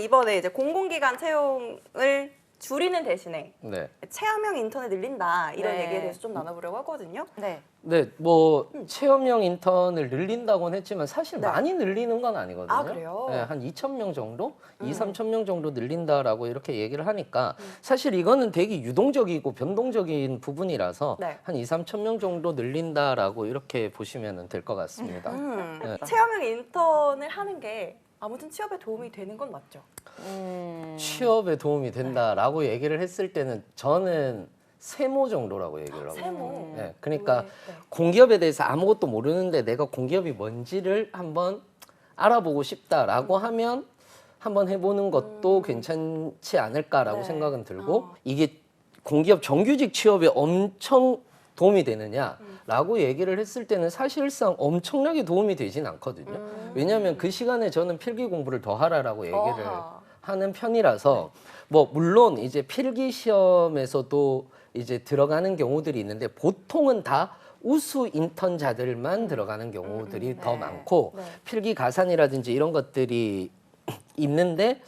이번에 이제 공공기관 채용을 줄이는 대신에 네. 체험형 인턴을 늘린다 이런 네. 얘기에 대해서 좀 나눠보려고 하거든요. 네. 네, 뭐 체험형 인턴을 늘린다고는 했지만 사실 네. 많이 늘리는 건 아니거든요. 아, 그래요? 네, 한 2,000명 정도? 2,3,000명 정도 늘린다라고 이렇게 얘기를 하니까 사실 이거는 되게 유동적이고 변동적인 부분이라서 네. 한 2,3,000명 정도 늘린다라고 이렇게 보시면 될 것 같습니다. 네. 체험형 인턴을 하는 게 아무튼 취업에 도움이 되는 건 맞죠? 취업에 도움이 된다라고 얘기를 했을 때는 저는 세모 정도라고 얘기를 하고 세모. 네, 그러니까 네. 공기업에 대해서 아무것도 모르는데 내가 공기업이 뭔지를 한번 알아보고 싶다라고 하면 한번 해보는 것도 괜찮지 않을까라고 네. 생각은 들고 이게 공기업 정규직 취업에 엄청 도움이 되느냐라고 얘기를 했을 때는 사실상 엄청나게 도움이 되진 않거든요. 왜냐하면 그 시간에 저는 필기 공부를 더 하라라고 얘기를 어하. 하는 편이라서 뭐 물론 이제 필기 시험에서도 이제 들어가는 경우들이 있는데 보통은 다 우수 인턴자들만 들어가는 경우들이 더 네. 많고 네. 필기 가산이라든지 이런 것들이 있는데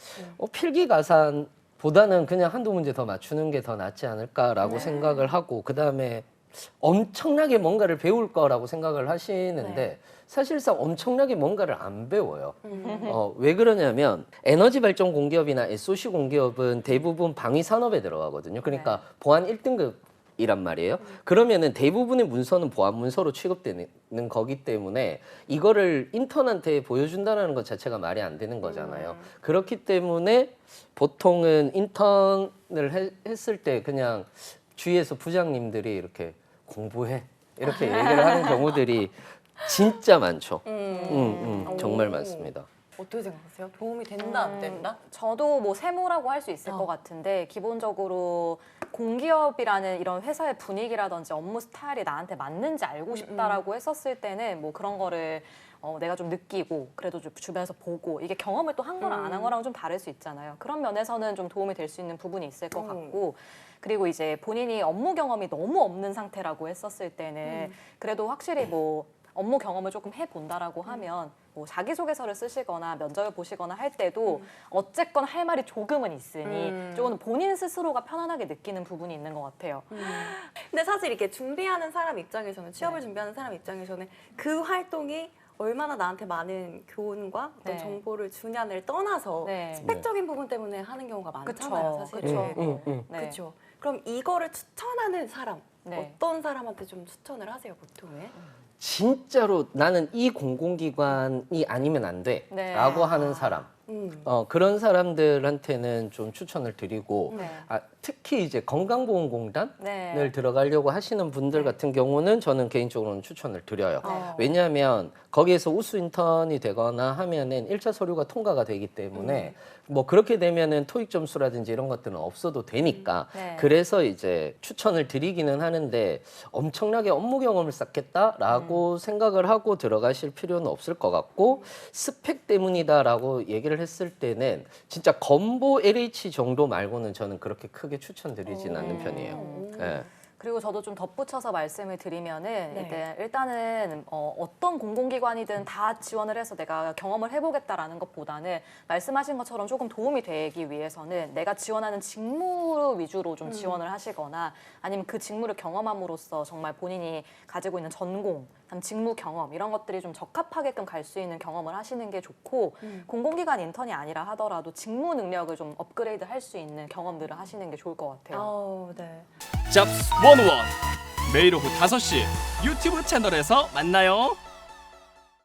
필기 가산보다는 그냥 한두 문제 더 맞추는 게 더 낫지 않을까라고 생각을 하고 그다음에 엄청나게 뭔가를 배울 거라고 생각을 하시는데 사실상 엄청나게 뭔가를 안 배워요. 왜 그러냐면 에너지 발전 공기업이나 SOC 공기업은 대부분 방위 산업에 들어가거든요. 그러니까 보안 1등급이란 말이에요. 그러면은 대부분의 문서는 보안 문서로 취급되는 거기 때문에 이거를 인턴한테 보여준다는 것 자체가 말이 안 되는 거잖아요. 그렇기 때문에 보통은 인턴을 했을 때 그냥 주위에서 부장님들이 이렇게 공부해 이렇게 얘기를 하는 경우들이 진짜 많죠. 정말 많습니다. 어떻게 생각하세요? 도움이 된다 안 된다? 저도 뭐 세모라고 할 수 있을 것 같은데 기본적으로 공기업이라는 이런 회사의 분위기라든지 업무 스타일이 나한테 맞는지 알고 싶다라고 했었을 때는 뭐 그런 거를 내가 좀 느끼고 그래도 좀 주변에서 보고 이게 경험을 또 한 거랑 안 한 거랑 좀 다를 수 있잖아요. 그런 면에서는 좀 도움이 될 수 있는 부분이 있을 것 같고 그리고 이제 본인이 업무 경험이 너무 없는 상태라고 했었을 때는 그래도 확실히 뭐 업무 경험을 조금 해본다라고 하면 뭐 자기소개서를 쓰시거나 면접을 보시거나 할 때도 어쨌건 할 말이 조금은 있으니 조금 본인 스스로가 편안하게 느끼는 부분이 있는 것 같아요. 근데 사실 이렇게 준비하는 사람 입장에서는 취업을 준비하는 사람 입장에서는 그 활동이 얼마나 나한테 많은 교훈과 어떤 네. 정보를 주냐를 떠나서 네. 스펙적인 부분 때문에 하는 경우가 많잖아요, 그쵸, 사실. 그쵸. 네. 네. 그렇죠. 그럼 이거를 추천하는 사람 네. 어떤 사람한테 좀 추천을 하세요, 보통은? 진짜로 나는 이 공공기관이 아니면 안 네. 돼라고 하는 사람 그런 사람들한테는 좀 추천을 드리고 네. 특히 이제 건강보험공단을 네. 들어가려고 하시는 분들 같은 경우는 저는 개인적으로는 추천을 드려요. 네. 왜냐하면 거기에서 우수 인턴이 되거나 하면은 1차 서류가 통과가 되기 때문에 뭐 그렇게 되면은 토익 점수라든지 이런 것들은 없어도 되니까 네. 그래서 이제 추천을 드리기는 하는데 엄청나게 업무 경험을 쌓겠다라고 생각을 하고 들어가실 필요는 없을 것 같고 스펙 때문이다라고 얘기를 했을 때는 진짜 건보 LH 정도 말고는 저는 그렇게 크게 추천드리진 않는 편이에요. 네. 그리고 저도 좀 덧붙여서 말씀을 드리면은 네. 일단은 어떤 공공기관이든 다 지원을 해서 내가 경험을 해보겠다라는 것보다는 말씀하신 것처럼 조금 도움이 되기 위해서는 내가 지원하는 직무 위주로 좀 지원을 하시거나 아니면 그 직무를 경험함으로써 정말 본인이 가지고 있는 전공, 직무 경험 이런 것들이 좀 적합하게끔 갈 수 있는 경험을 하시는 게 좋고 공공기관 인턴이 아니라 하더라도 직무 능력을 좀 업그레이드 할 수 있는 경험들을 하시는 게 좋을 것 같아요. 네. 잡스 101 매일 오후 5시 유튜브 채널에서 만나요.